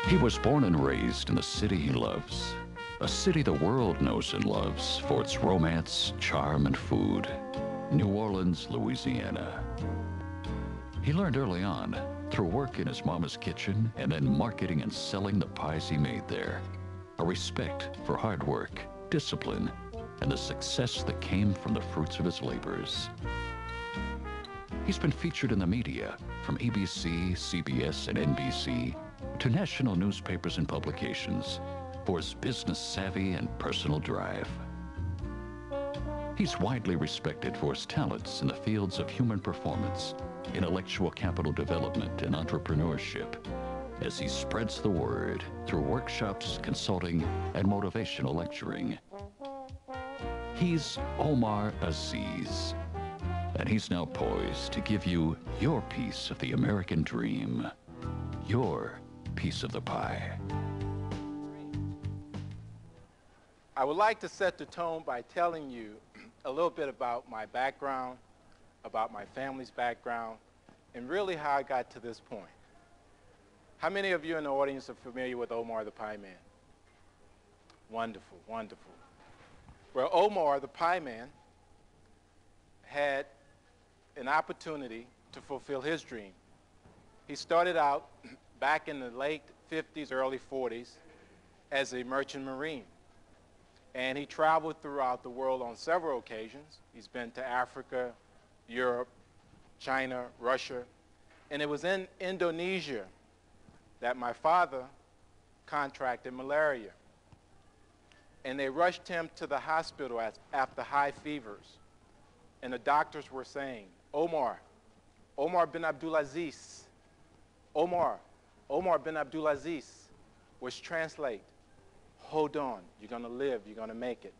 He was born and raised in the city he loves, a city the world knows and loves for its romance, charm, and food, New Orleans, Louisiana. He learned early on, through work in his mama's kitchen and then marketing and selling the pies he made there, a respect for hard work, discipline, and the success that came from the fruits of his labors. He's been featured in the media, from ABC, CBS, and NBC, to national newspapers and publications, for his business savvy and personal drive. He's widely respected for his talents in the fields of human performance, intellectual capital development, and entrepreneurship, as he spreads the word through workshops, consulting, and motivational lecturing. He's Omar Aziz, and he's now poised to give you your piece of the American dream, your piece of the pie. I would like to set the tone by telling you a little bit about my background, about my family's background, and really how I got to this point. How many of you in the audience are familiar with Omar the Pie Man? Wonderful, wonderful. Well, Omar the Pie Man had an opportunity to fulfill his dream. He started out back in the late 50s, early 40s as a merchant marine. And he traveled throughout the world on several occasions. He's been to Africa, Europe, China, Russia. And it was in Indonesia that my father contracted malaria. And they rushed him to the hospital after high fevers. And the doctors were saying, Omar bin Abdulaziz, Omar bin Abdulaziz, which translate, hold on, you're gonna live, you're gonna make it.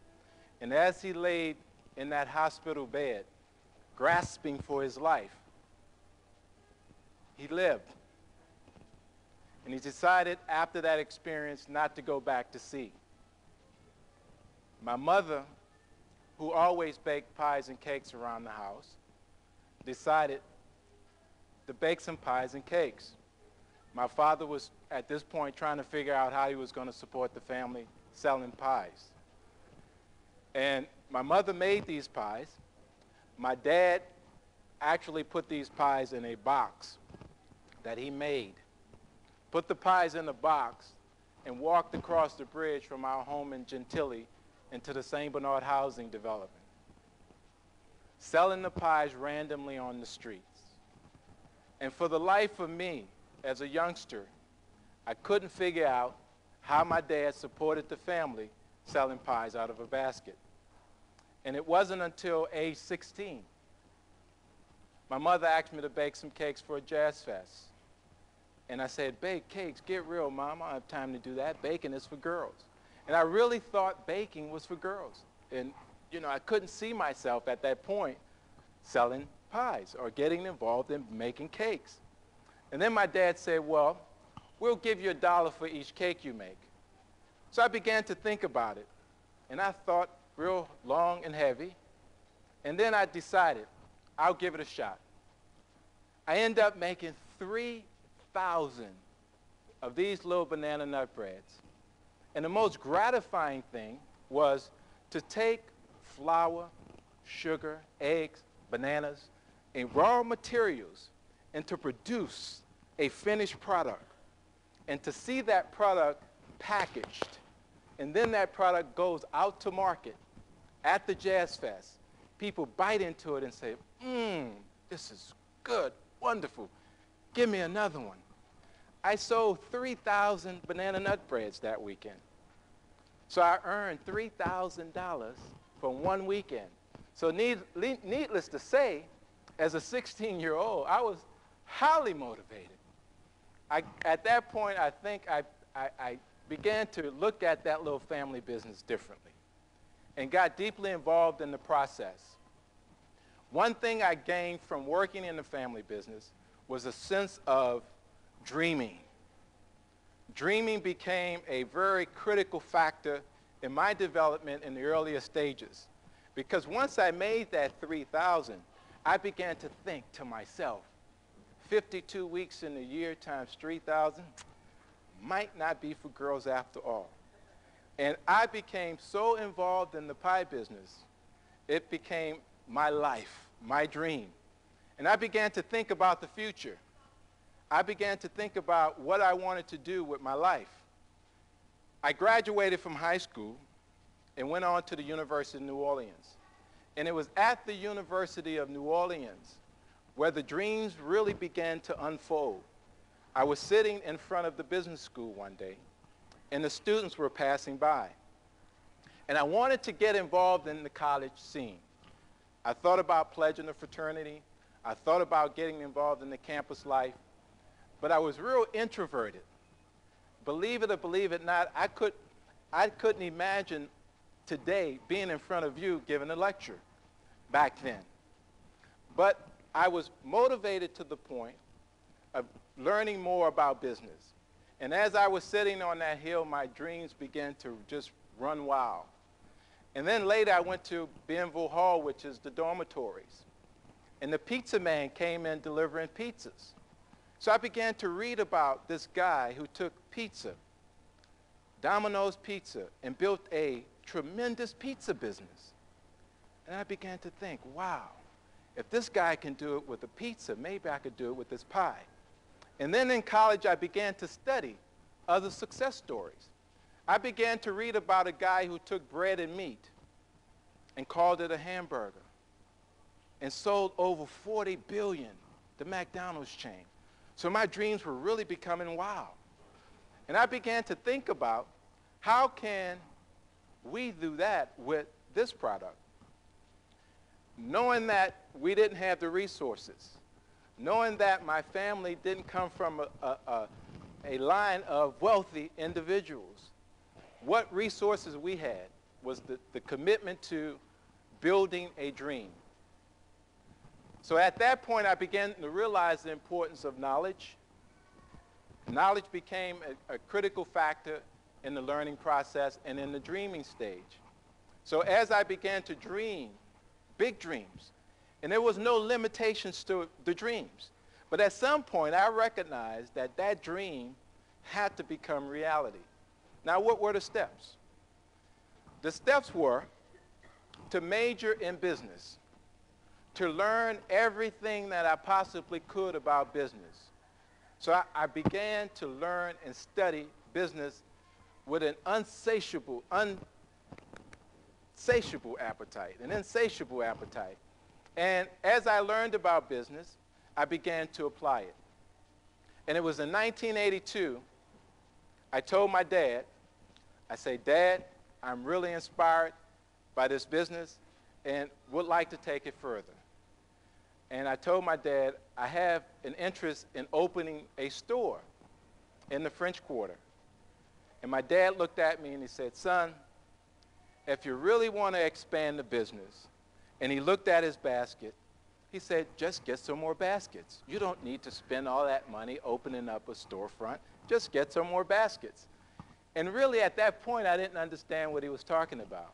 And as he laid in that hospital bed, grasping for his life, he lived. And he decided after that experience not to go back to sea. My mother, who always baked pies and cakes around the house, decided to bake some pies and cakes. My father was, at this point, trying to figure out how he was going to support the family selling pies. And my mother made these pies. My dad actually put these pies in a box that he made, put the pies in the box, and walked across the bridge from our home in Gentilly into the St. Bernard housing development, selling the pies randomly on the streets. And for the life of me, as a youngster, I couldn't figure out how my dad supported the family selling pies out of a basket. And it wasn't until age 16, my mother asked me to bake some cakes for a jazz fest. And I said, bake cakes, get real, Mom, I don't have time to do that. Baking is for girls. And I really thought baking was for girls. And, you know, I couldn't see myself at that point selling pies or getting involved in making cakes. And then my dad said, well, we'll give you $1 for each cake you make. So I began to think about it. And I thought real long and heavy. And then I decided I'll give it a shot. I ended up making 3,000 of these little banana nut breads. And the most gratifying thing was to take flour, sugar, eggs, bananas, and raw materials and to produce a finished product and to see that product packaged. And then that product goes out to market at the Jazz Fest. People bite into it and say, this is good, wonderful. Give me another one. I sold 3,000 banana nut breads that weekend. So I earned $3,000 from one weekend. So needless to say, as a 16-year-old, I was highly motivated. At that point, I think I began to look at that little family business differently and got deeply involved in the process. One thing I gained from working in the family business was a sense of dreaming. Dreaming became a very critical factor in my development in the earlier stages. Because once I made that 3,000, I began to think to myself, 52 weeks in a year times 3,000, might not be for girls after all. And I became so involved in the pie business, it became my life, my dream. And I began to think about the future. I began to think about what I wanted to do with my life. I graduated from high school and went on to the University of New Orleans. And it was at the University of New Orleans where the dreams really began to unfold. I was sitting in front of the business school one day, and the students were passing by. And I wanted to get involved in the college scene. I thought about pledging a fraternity. I thought about getting involved in the campus life. But I was real introverted. Believe it or believe it not, I couldn't imagine today being in front of you giving a lecture back then. But I was motivated to the point of learning more about business. And as I was sitting on that hill, my dreams began to just run wild. And then later I went to Bienville Hall, which is the dormitories. And the pizza man came in delivering pizzas. So I began to read about this guy who took pizza, Domino's Pizza, and built a tremendous pizza business. And I began to think, wow, if this guy can do it with a pizza, maybe I could do it with this pie. And then in college, I began to study other success stories. I began to read about a guy who took bread and meat and called it a hamburger and sold over 40 billion, the McDonald's chain. So my dreams were really becoming wild. And I began to think about how can we do that with this product? Knowing that we didn't have the resources, knowing that my family didn't come from a line of wealthy individuals, what resources we had was the commitment to building a dream. So at that point, I began to realize the importance of knowledge. Knowledge became a critical factor in the learning process and in the dreaming stage. So as I began to dream, big dreams, and there was no limitations to the dreams. But at some point, I recognized that that dream had to become reality. Now, what were the steps? The steps were to major in business, to learn everything that I possibly could about business. So I began to learn and study business with an insatiable appetite. And as I learned about business, I began to apply it. And it was in 1982, I told my dad, I said, Dad, I'm really inspired by this business and would like to take it further. And I told my dad, I have an interest in opening a store in the French Quarter. And my dad looked at me and he said, son, if you really want to expand the business, and he looked at his basket, he said, just get some more baskets. You don't need to spend all that money opening up a storefront. Just get some more baskets. And really at that point, I didn't understand what he was talking about.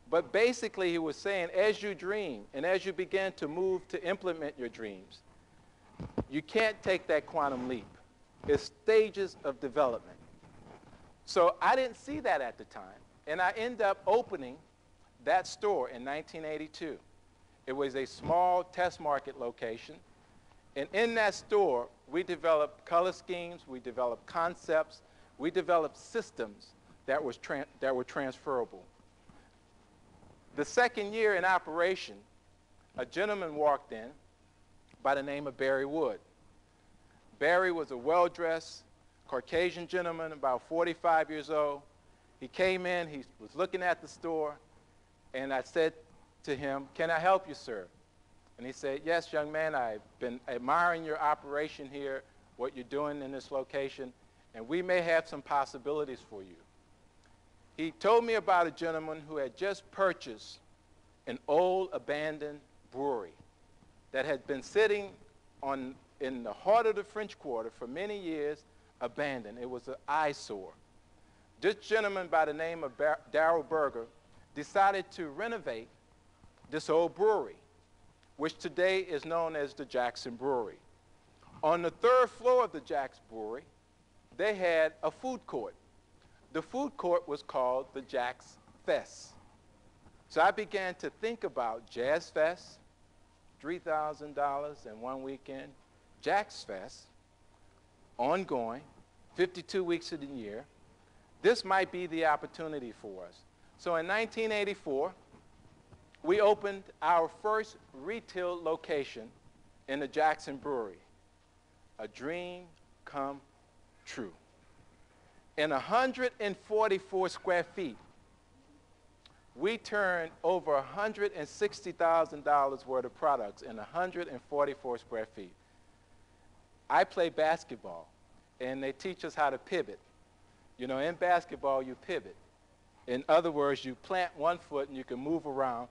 But basically, he was saying, as you dream and as you begin to move to implement your dreams, you can't take that quantum leap. It's stages of development. So I didn't see that at the time, and I ended up opening that store in 1982. It was a small test market location, and in that store, we developed color schemes, we developed concepts, we developed systems that were transferable. The second year in operation, a gentleman walked in by the name of Barry Wood. Barry was a well-dressed Caucasian gentleman, about 45 years old. He came in, he was looking at the store, and I said to him, can I help you, sir? And he said, yes, young man, I've been admiring your operation here, what you're doing in this location, and we may have some possibilities for you. He told me about a gentleman who had just purchased an old abandoned brewery that had been sitting in the heart of the French Quarter for many years, abandoned. It was an eyesore. This gentleman by the name of Darrell Berger decided to renovate this old brewery, which today is known as the Jackson Brewery. On the third floor of the Jackson Brewery, they had a food court. The food court was called the Jack's Fest. So I began to think about Jazz Fest, $3,000 in one weekend, Jack's Fest, ongoing, 52 weeks of the year. This might be the opportunity for us. So in 1984, we opened our first retail location in the Jackson Brewery, a dream come true. In 144 square feet, we turned over $160,000 worth of products in 144 square feet. I play basketball, and they teach us how to pivot. You know, in basketball, you pivot. In other words, you plant one foot and you can move around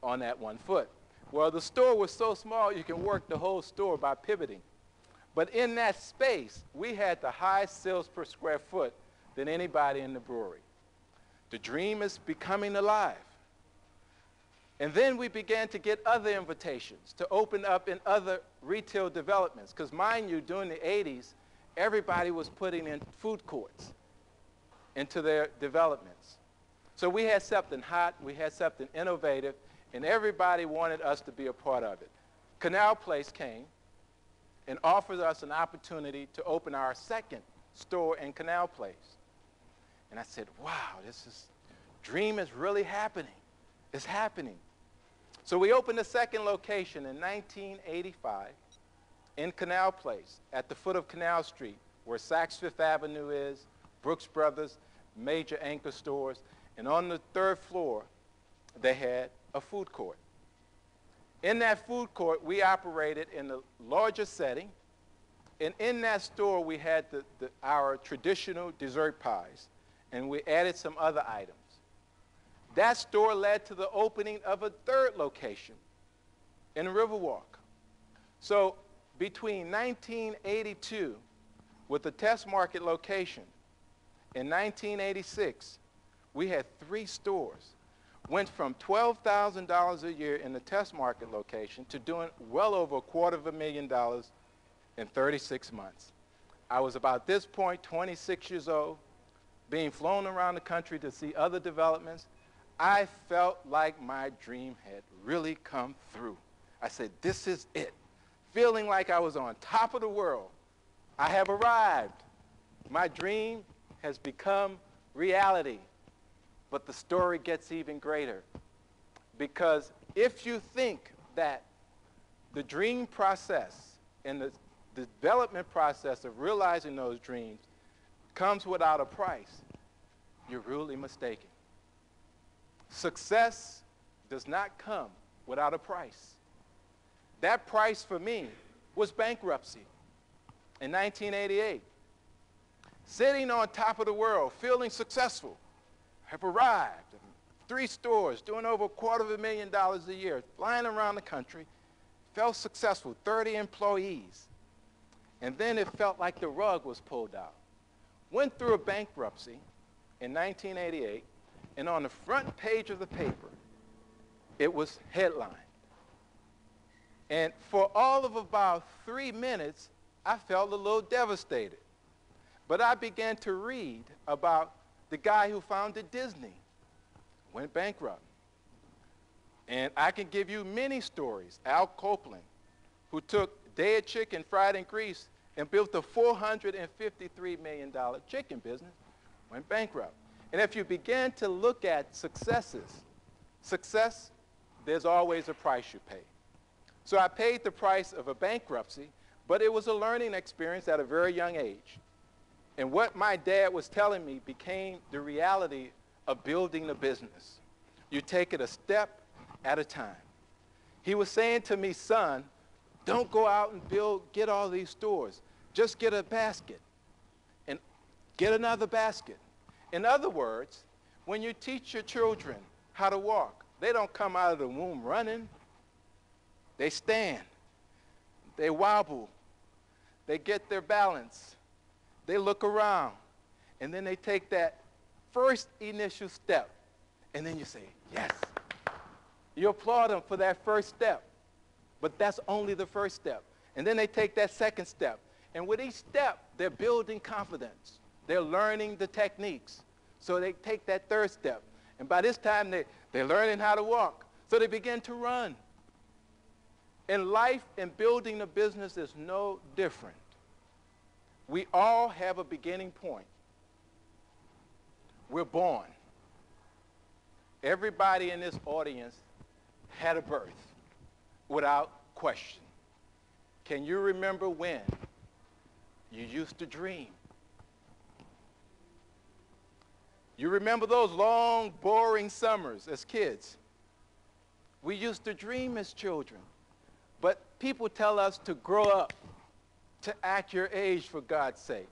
on that one foot. Well, the store was so small, you can work the whole store by pivoting. But in that space, we had the highest sales per square foot than anybody in the brewery. The dream is becoming alive. And then we began to get other invitations to open up in other retail developments. Because mind you, during the 80s, everybody was putting in food courts into their developments. So we had something hot, we had something innovative, and everybody wanted us to be a part of it. Canal Place came and offered us an opportunity to open our second store in Canal Place. And I said, wow, dream is really happening. It's happening. So we opened a second location in 1985 in Canal Place at the foot of Canal Street, where Saks Fifth Avenue is, Brooks Brothers, major anchor stores. And on the third floor, they had a food court. In that food court, we operated in the larger setting. And in that store, we had our traditional dessert pies. And we added some other items. That store led to the opening of a third location in Riverwalk. So between 1982, with the test market location, in 1986, we had 3 stores. Went from $12,000 a year in the test market location to doing well over $250,000 in 36 months. I was about this point 26 years old, being flown around the country to see other developments. I felt like my dream had really come through. I said, this is it. Feeling like I was on top of the world. I have arrived. My dream has become reality. But the story gets even greater. Because if you think that the dream process and the development process of realizing those dreams comes without a price, you're really mistaken. Success does not come without a price. That price for me was bankruptcy in 1988. Sitting on top of the world, feeling successful, have arrived. 3 stores, doing over $250,000 a year, flying around the country, felt successful, 30 employees. And then it felt like the rug was pulled out. Went through a bankruptcy in 1988, and on the front page of the paper, it was headlined. And for all of about 3 minutes, I felt a little devastated. But I began to read about the guy who founded Disney, went bankrupt. And I can give you many stories. Al Copeland, who took dead chicken fried in grease and built a $453 million chicken business, went bankrupt. And if you begin to look at successes, success, there's always a price you pay. So I paid the price of a bankruptcy, but it was a learning experience at a very young age. And what my dad was telling me became the reality of building a business. You take it a step at a time. He was saying to me, son, don't go out and get all these stores. Just get a basket and get another basket. In other words, when you teach your children how to walk, they don't come out of the womb running. They stand, they wobble, they get their balance, they look around, and then they take that first initial step, and then you say, yes. You applaud them for that first step, but that's only the first step. And then they take that second step, And with each step, they're building confidence. They're learning the techniques. So they take that third step. And by this time, they're learning how to walk. So they begin to run. In life and building a business is no different. We all have a beginning point. We're born. Everybody in this audience had a birth without question. Can you remember when you used to dream? You remember those long, boring summers as kids? We used to dream as children. But people tell us to grow up, to act your age, for God's sake.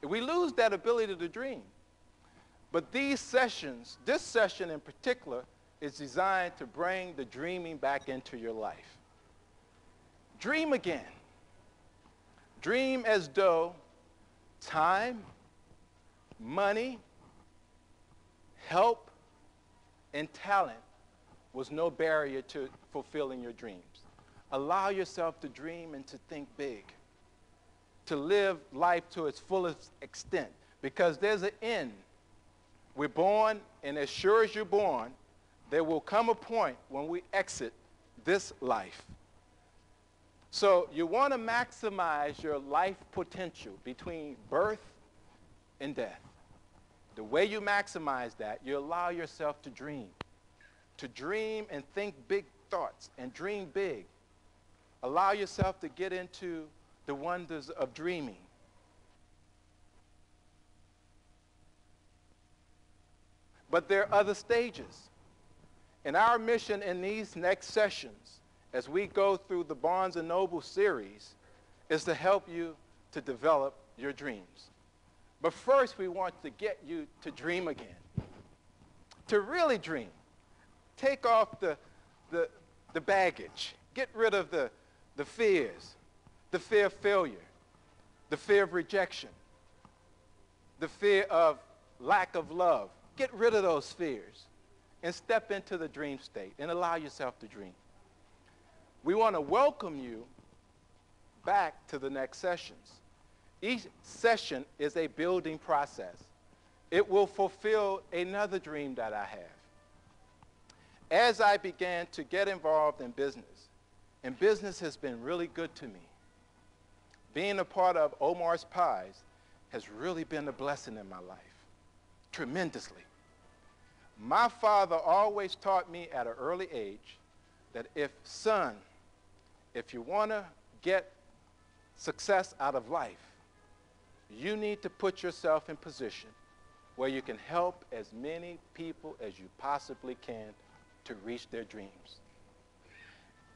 We lose that ability to dream. But these sessions, this session in particular, is designed to bring the dreaming back into your life. Dream again. Dream as though time, money, help, and talent was no barrier to fulfilling your dreams. Allow yourself to dream and to think big, to live life to its fullest extent, because there's an end. We're born, and as sure as you're born, there will come a point when we exit this life. So you want to maximize your life potential between birth and death. The way you maximize that, you allow yourself to dream and think big thoughts and dream big. Allow yourself to get into the wonders of dreaming. But there are other stages. And our mission in these next sessions, as we go through the Barnes & Noble series, is to help you to develop your dreams. But first, we want to get you to dream again, to really dream. Take off the baggage. Get rid of the fears, the fear of failure, the fear of rejection, the fear of lack of love. Get rid of those fears and step into the dream state and allow yourself to dream. We want to welcome you back to the next sessions. Each session is a building process. It will fulfill another dream that I have. As I began to get involved in business, and business has been really good to me, being a part of Omar's Pies has really been a blessing in my life, tremendously. My father always taught me at an early age that son, if you want to get success out of life, you need to put yourself in position where you can help as many people as you possibly can to reach their dreams.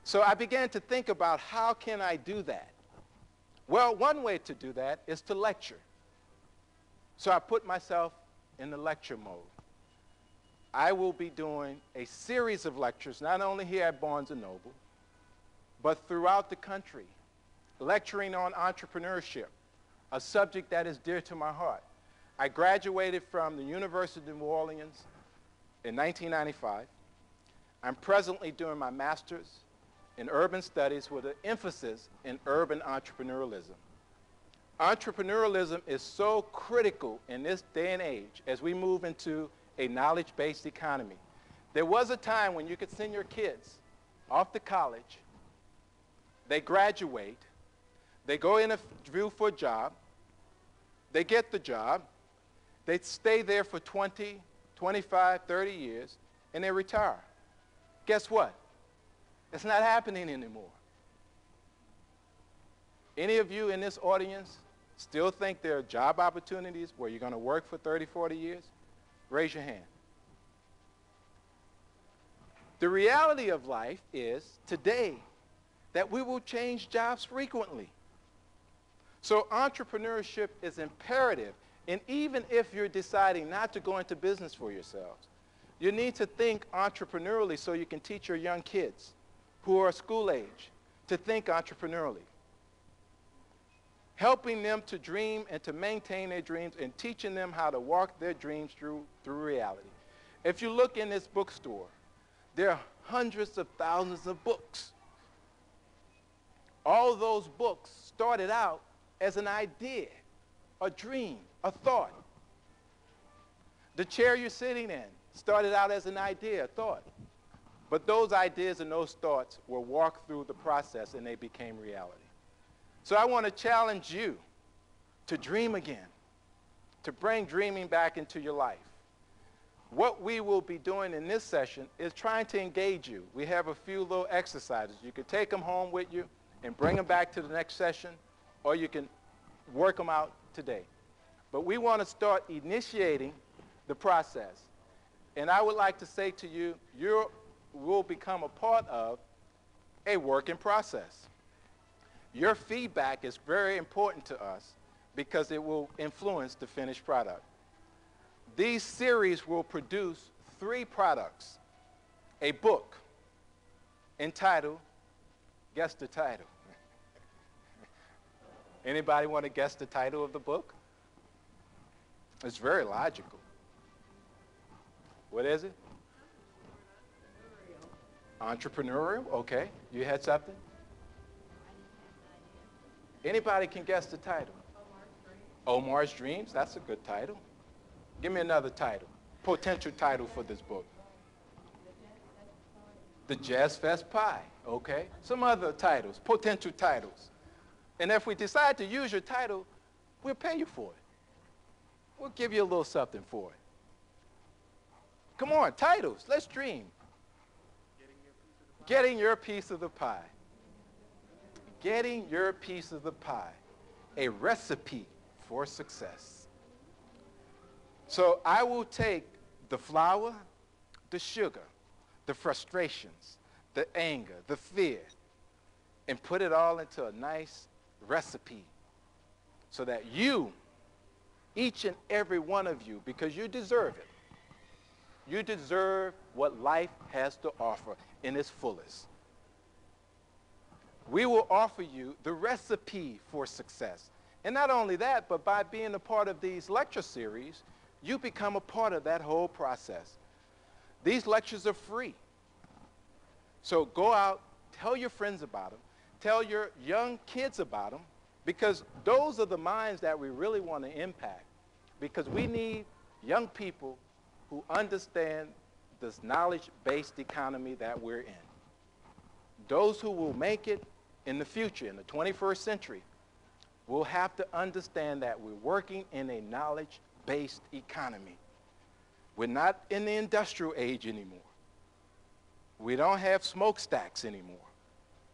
So I began to think about, how can I do that? Well, one way to do that is to lecture. So I put myself in the lecture mode. I will be doing a series of lectures, not only here at Barnes & Noble, but throughout the country, lecturing on entrepreneurship, a subject that is dear to my heart. I graduated from the University of New Orleans in 1995. I'm presently doing my master's in urban studies with an emphasis in urban entrepreneurialism. Entrepreneurialism is so critical in this day and age as we move into a knowledge-based economy. There was a time when you could send your kids off to college, they graduate, they go interview for a job, they get the job, they stay there for 20, 25, 30 years, and they retire. Guess what? It's not happening anymore. Any of you in this audience still think there are job opportunities where you're going to work for 30, 40 years? Raise your hand. The reality of life is today that we will change jobs frequently. So entrepreneurship is imperative. And even if you're deciding not to go into business for yourselves, you need to think entrepreneurially so you can teach your young kids who are school age to think entrepreneurially. Helping them to dream and to maintain their dreams and teaching them how to walk their dreams through reality. If you look in this bookstore, there are hundreds of thousands of books. All those books started out as an idea, a dream, a thought. The chair you're sitting in started out as an idea, a thought. But those ideas and those thoughts were walked through the process and they became reality. So I want to challenge you to dream again, to bring dreaming back into your life. What we will be doing in this session is trying to engage you. We have a few little exercises. You can take them home with you and bring them back to the next session, or you can work them out today. But we want to start initiating the process. And I would like to say to you, you will become a part of a working process. Your feedback is very important to us because it will influence the finished product. These series will produce 3 products. A book entitled, guess the title. Anybody want to guess the title of the book? It's very logical. What is it? Entrepreneurial. Okay. You had something? Anybody can guess the title. Omar's Dreams. That's a good title. Give me another title. Potential title for this book. The Jazz Fest Pie. Okay. Some other titles, potential titles. And if we decide to use your title, we'll pay you for it. We'll give you a little something for it. Come on, titles. Let's dream. Getting your piece of the pie. Getting your piece of the pie. A recipe for success. So I will take the flour, the sugar, the frustrations, the anger, the fear, and put it all into a nice recipe so that you, each and every one of you, because you deserve it, you deserve what life has to offer in its fullest. We will offer you the recipe for success. And not only that, but by being a part of these lecture series, you become a part of that whole process. These lectures are free. So go out, tell your friends about them, tell your young kids about them, because those are the minds that we really want to impact, because we need young people who understand this knowledge-based economy that we're in. Those who will make it in the future, in the 21st century, will have to understand that we're working in a knowledge-based economy. We're not in the industrial age anymore. We don't have smokestacks anymore.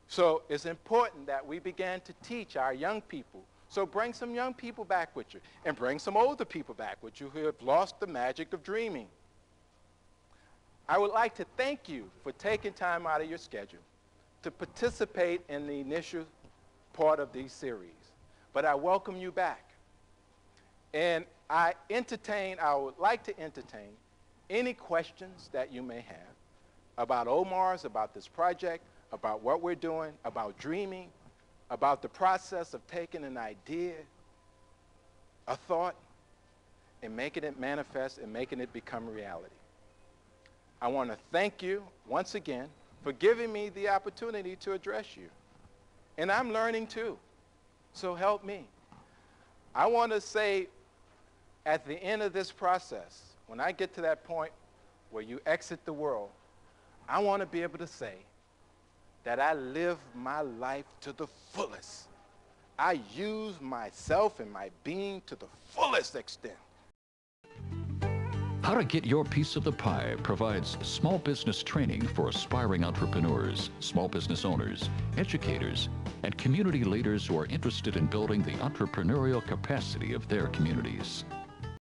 So it's important that we begin to teach our young people. So bring some young people back with you, and bring some older people back with you who have lost the magic of dreaming. I would like to thank you for taking time out of your schedule to participate in the initial part of these series. But I welcome you back. And I would like to entertain any questions that you may have about Omar's, about this project, about what we're doing, about dreaming, about the process of taking an idea, a thought, and making it manifest and making it become reality. I want to thank you once again for giving me the opportunity to address you. And I'm learning too, so help me. I want to say at the end of this process, when I get to that point where you exit the world, I want to be able to say that I live my life to the fullest. I use myself and my being to the fullest extent. How to Get Your Piece of the Pie provides small business training for aspiring entrepreneurs, small business owners, educators, and community leaders who are interested in building the entrepreneurial capacity of their communities.